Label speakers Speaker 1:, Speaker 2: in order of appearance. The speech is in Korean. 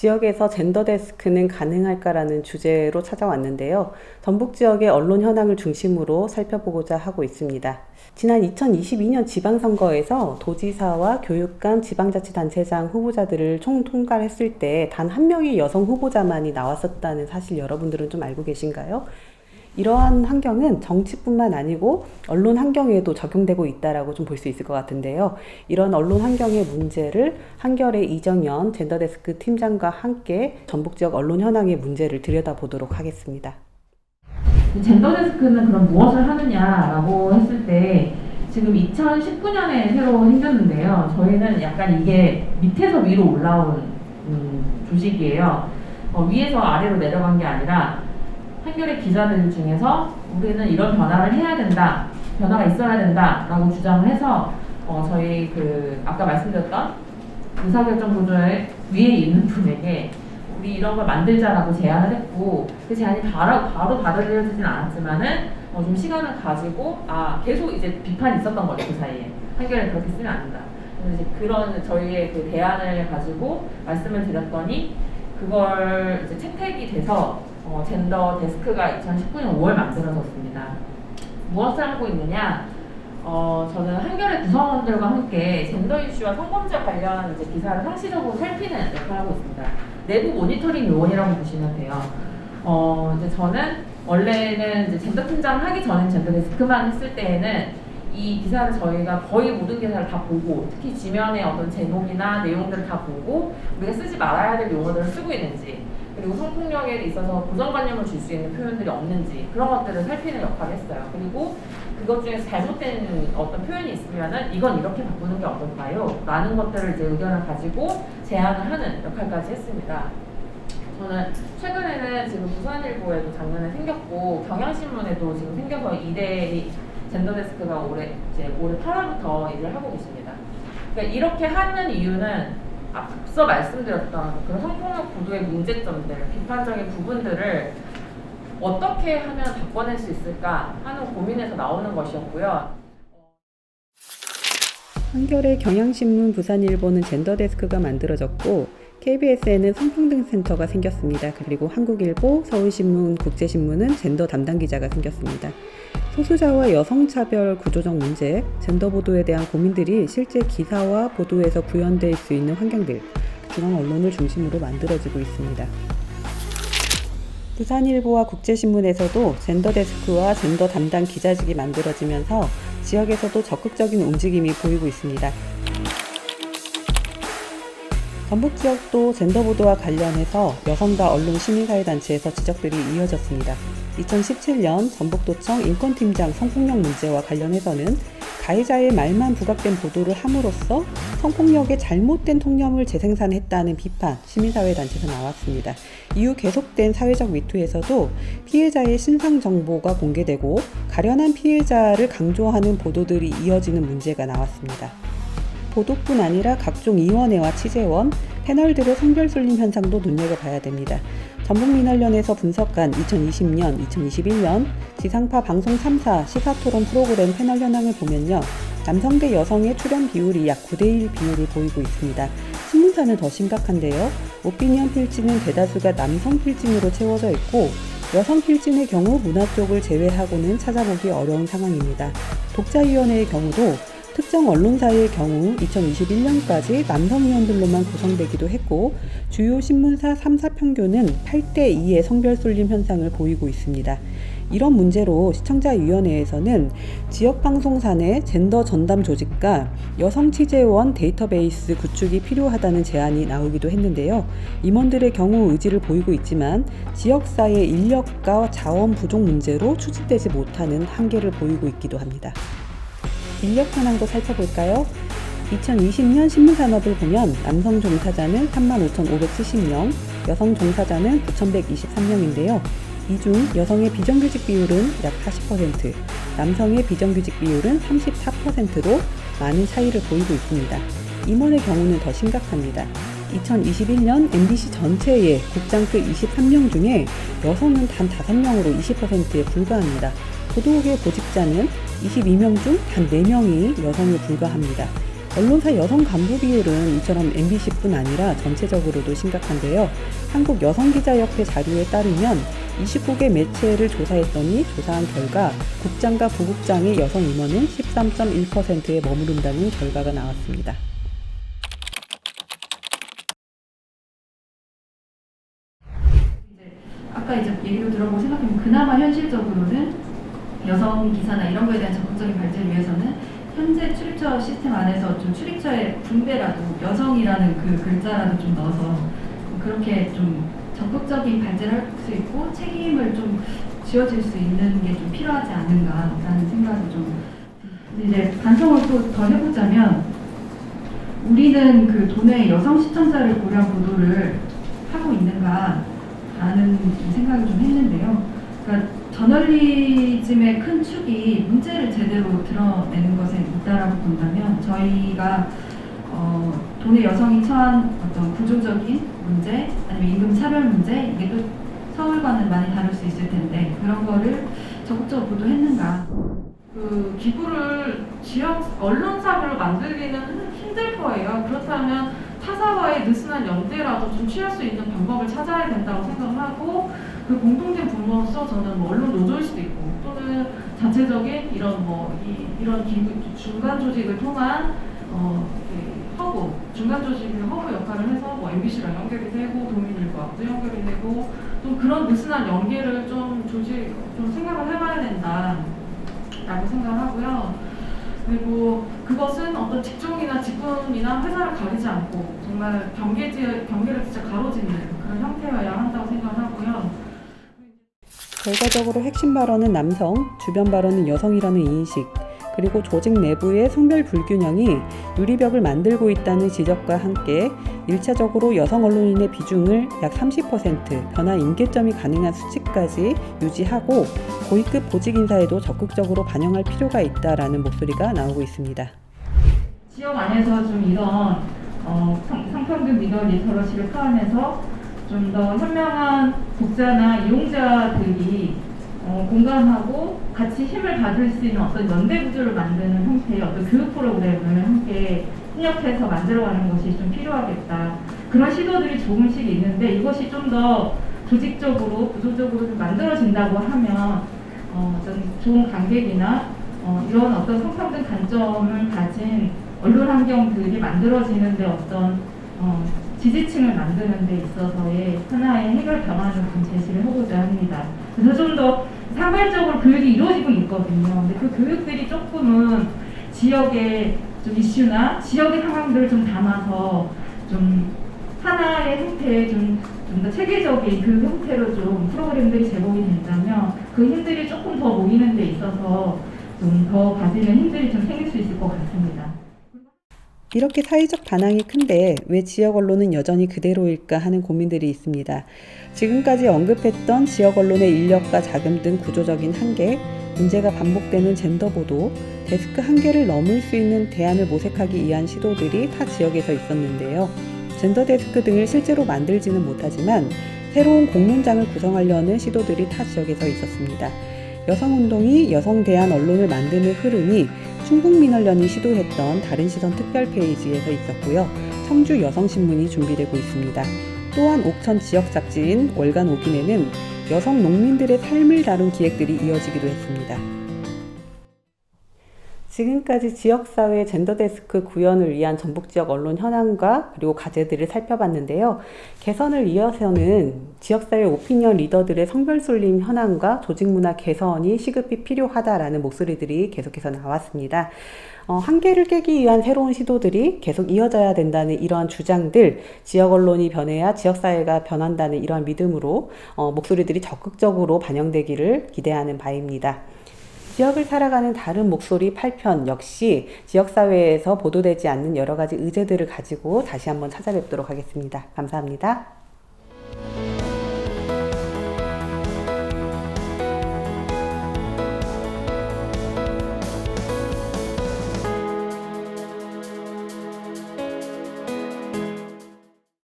Speaker 1: 지역에서 젠더 데스크는 가능할까라는 주제로 찾아왔는데요. 전북 지역의 언론 현황을 중심으로 살펴보고자 하고 있습니다. 지난 2022년 지방선거에서 도지사와 교육감, 지방자치단체장 후보자들을 총 통과했을 때 단 한 명의 여성 후보자만이 나왔었다는 사실 여러분들은 좀 알고 계신가요? 이러한 환경은 정치뿐만 아니고 언론 환경에도 적용되고 있다라고 좀 볼 수 있을 것 같은데요. 이런 언론 환경의 문제를 한겨레 이정현 젠더데스크 팀장과 함께 전북 지역 언론 현황의 문제를 들여다보도록 하겠습니다.
Speaker 2: 젠더데스크는 그럼 무엇을 하느냐라고 했을 때 지금 2019년에 새로 생겼는데요. 저희는 약간 이게 밑에서 위로 올라온 조직이에요. 위에서 아래로 내려간 게 아니라 한겨레 기자들 중에서 우리는 이런 변화를 해야 된다, 변화가 있어야 된다라고 주장을 해서 저희 아까 말씀드렸던 의사결정 구조에 위에 있는 분에게 우리 이런 걸 만들자라고 제안을 했고 그 제안이 바로 받아들여지진 않았지만은 좀 시간을 가지고 계속 이제 비판이 있었던 거죠. 그 사이에 한겨레는 그렇게 쓰면 안 된다. 그래서 이제 그런 저희의 그 대안을 가지고 말씀을 드렸더니 그걸 이제 채택이 돼서 젠더 데스크가 2019년 5월 만들어졌습니다. 무엇을 하고 있느냐? 저는 한겨레 구성원들과 함께 젠더 이슈와 성범죄 관련 이제 기사를 상시적으로 살피는 역할을 하고 있습니다. 내부 모니터링 요원이라고 보시면 돼요. 이제 저는 원래는 이제 젠더 팀장을 하기 전에 젠더 데스크만 했을 때에는 이 기사를 저희가 거의 모든 기사를 다 보고 특히 지면의 어떤 제목이나 내용들을 다 보고 우리가 쓰지 말아야 될 용어들을 쓰고 있는지 그리고 성폭력에 있어서 고정관념을 줄 수 있는 표현들이 없는지 그런 것들을 살피는 역할을 했어요. 그리고 그것 중에서 잘못된 어떤 표현이 있으면은 이건 이렇게 바꾸는 게 어떨까요? 라는 것들을 이제 의견을 가지고 제안을 하는 역할까지 했습니다. 저는 최근에는 지금 부산일보에도 작년에 생겼고 경향신문에도 지금 생겨서 2대 젠더데스크가 올해 8월부터 일을 하고 계십니다. 그러니까 이렇게 하는 이유는 앞서 말씀드렸던 그런 성폭력 보도의 문제점들, 비판적인 부분들을 어떻게 하면 바꿔낼 수 있을까 하는 고민에서 나오는 것이었고요.
Speaker 1: 한겨레 경향신문 부산일보는 젠더데스크가 만들어졌고 KBS에는 성평등센터가 생겼습니다. 그리고 한국일보, 서울신문, 국제신문은 젠더 담당 기자가 생겼습니다. 소수자와 여성차별 구조적 문제, 젠더 보도에 대한 고민들이 실제 기사와 보도에서 구현될 수 있는 환경들, 중앙 언론을 중심으로 만들어지고 있습니다. 부산일보와 국제신문에서도 젠더데스크와 젠더 담당 기자직이 만들어지면서 지역에서도 적극적인 움직임이 보이고 있습니다. 전북 지역도 젠더 보도와 관련해서 여성과 언론 시민사회단체에서 지적들이 이어졌습니다. 2017년 전북도청 인권팀장 성폭력 문제와 관련해서는 가해자의 말만 부각된 보도를 함으로써 성폭력의 잘못된 통념을 재생산했다는 비판, 시민사회단체에서 나왔습니다. 이후 계속된 사회적 미투에서도 피해자의 신상 정보가 공개되고 가련한 피해자를 강조하는 보도들이 이어지는 문제가 나왔습니다. 보도뿐 아니라 각종 위원회와 취재원, 패널들의 성별순림 현상도 눈여겨봐야 됩니다. 전북민언련에서 분석한 2020년, 2021년 지상파 방송 3사 시사토론 프로그램 패널 현황을 보면요. 남성 대 여성의 출연 비율이 약 9대1 비율을 보이고 있습니다. 신문사는 더 심각한데요. 오피니언 필진은 대다수가 남성 필진으로 채워져 있고 여성 필진의 경우 문화 쪽을 제외하고는 찾아보기 어려운 상황입니다. 독자위원회의 경우도 특정 언론사의 경우 2021년까지 남성 위원들로만 구성되기도 했고 주요 신문사 3사 평균은 8대2의 성별순림 현상을 보이고 있습니다. 이런 문제로 시청자위원회에서는 지역방송사 내 젠더 전담 조직과 여성 취재원 데이터베이스 구축이 필요하다는 제안이 나오기도 했는데요. 임원들의 경우 의지를 보이고 있지만 지역사회 인력과 자원 부족 문제로 추진되지 못하는 한계를 보이고 있기도 합니다. 인력 현황도 살펴볼까요? 2020년 신문산업을 보면 남성 종사자는 35,570명, 여성 종사자는 9,123명인데요. 이 중 여성의 비정규직 비율은 약 40%, 남성의 비정규직 비율은 34%로 많은 차이를 보이고 있습니다. 임원의 경우는 더 심각합니다. 2021년 MBC 전체의 국장급 23명 중에 여성은 단 5명으로 20%에 불과합니다. 보도국의 보직자는 22명 중 단 4명이 여성에 불과합니다. 언론사 여성 간부 비율은 이처럼 MBC뿐 아니라 전체적으로도 심각한데요. 한국여성기자협회 자료에 따르면 29개 매체를 조사했더니 조사한 결과 국장과 부국장의 여성 임원은 13.1%에 머무른다는 결과가 나왔습니다.
Speaker 3: 아까 이제 얘기도 들어보고 생각해보면 그나마 현실적으로는 여성 기사나 이런 거에 대한 적극적인 발전을 위해서는 현재 출입처 시스템 안에서 좀 출입처의 분배라도 여성이라는 그 글자라도 좀 넣어서 그렇게 좀 적극적인 발제를 할 수 있고 책임을 좀 지어질 수 있는 게 좀 필요하지 않은가라는 생각이 좀. 근데 이제 반성을 또 더 해보자면 우리는 그 도내 여성 시청자를 고려한 보도를 하고 있는가 라는 생각을 좀 했는데요. 그러니까 저널리즘의 큰 축이 문제를 제대로 드러내는 것에 있다라고 본다면 저희가 도내 여성이 처한 어떤 구조적인 문제 아니면 임금 차별 문제 이게 또 서울과는 많이 다를 수 있을 텐데 그런 거를 적극적으로 보도했는가.
Speaker 2: 그 기부를 지역 언론사별로 만들기는 힘들 거예요. 그렇다면 타사와의 느슨한 연대라도 좀 취할 수 있는 방법을 찾아야 된다고 생각하고 그 공통된 부모로서 저는 뭐 언론 노조일 수도 있고 또는 자체적인 이런 기부 중간 조직을 통한 허브 중간 조직의 허브 역할을 해서 뭐 MBC랑 연결이 되고 도민일과도 연결이 되고 좀 그런 느슨한 연계를 좀 생각을 해봐야 된다라고 생각하고요. 그리고 그것은 어떤 직종이나 직군이나 회사를 가리지 않고 정말 경계를 진짜 가로짓는 그런 형태여야 한다고 생각하고요.
Speaker 1: 결과적으로 핵심 발언은 남성, 주변 발언은 여성이라는 인식, 그리고 조직 내부의 성별 불균형이 유리벽을 만들고 있다는 지적과 함께 1차적으로 여성 언론인의 비중을 약 30% 변화 임계점이 가능한 수치까지 유지하고 고위급 보직 인사에도 적극적으로 반영할 필요가 있다라는 목소리가 나오고 있습니다.
Speaker 3: 지역 안에서 좀 이런 성평등 리더러시를 포함해서 좀 더 현명한 독자나 이용자들이 공감하고 같이 힘을 받을 수 있는 어떤 연대 구조를 만드는 형태의 어떤 교육 프로그램을 함께 협력해서 만들어가는 것이 좀 필요하겠다. 그런 시도들이 조금씩 있는데 이것이 좀 더 조직적으로 구조적으로 좀 만들어진다고 하면 어떤 좋은 관객이나 이런 어떤 성평등 관점을 가진 언론 환경들이 만들어지는데 어떤 지지층을 만드는 데 있어서의 하나의 해결 방안을 좀 제시를 해보자 합니다. 그래서 좀 더 산발적으로 교육이 이루어지고 있거든요. 근데 그 교육들이 조금은 지역의 좀 이슈나 지역의 상황들을 좀 담아서 좀 하나의 형태의 좀 더 체계적인 그 형태로 좀 프로그램들이 제공이 된다면 그 힘들이 조금 더 모이는 데 있어서 좀 더 가지는 힘들이 좀 생길 수 있을 것 같습니다.
Speaker 1: 이렇게 사회적 반항이 큰데 왜 지역 언론은 여전히 그대로일까 하는 고민들이 있습니다. 지금까지 언급했던 지역 언론의 인력과 자금 등 구조적인 한계, 문제가 반복되는 젠더 보도, 데스크 한계를 넘을 수 있는 대안을 모색하기 위한 시도들이 타 지역에서 있었는데요. 젠더 데스크 등을 실제로 만들지는 못하지만 새로운 공론장을 구성하려는 시도들이 타 지역에서 있었습니다. 여성운동이 여성 대한 언론을 만드는 흐름이 충북민언련이 시도했던 다른 시선 특별 페이지에서 있었고요. 청주 여성신문이 준비되고 있습니다. 또한 옥천 지역 잡지인 월간 오긴에는 여성 농민들의 삶을 다룬 기획들이 이어지기도 했습니다. 지금까지 지역사회 젠더데스크 구현을 위한 전북지역 언론 현황과 그리고 과제들을 살펴봤는데요. 개선을 이어서는 지역사회 오피니언 리더들의 성별쏠림 현황과 조직문화 개선이 시급히 필요하다라는 목소리들이 계속해서 나왔습니다. 한계를 깨기 위한 새로운 시도들이 계속 이어져야 된다는 이러한 주장들, 지역 언론이 변해야 지역사회가 변한다는 이러한 믿음으로 목소리들이 적극적으로 반영되기를 기대하는 바입니다. 지역을 살아가는 다른 목소리 8편 역시 지역사회에서 보도되지 않는 여러 가지 의제들을 가지고 다시 한번 찾아뵙도록 하겠습니다. 감사합니다.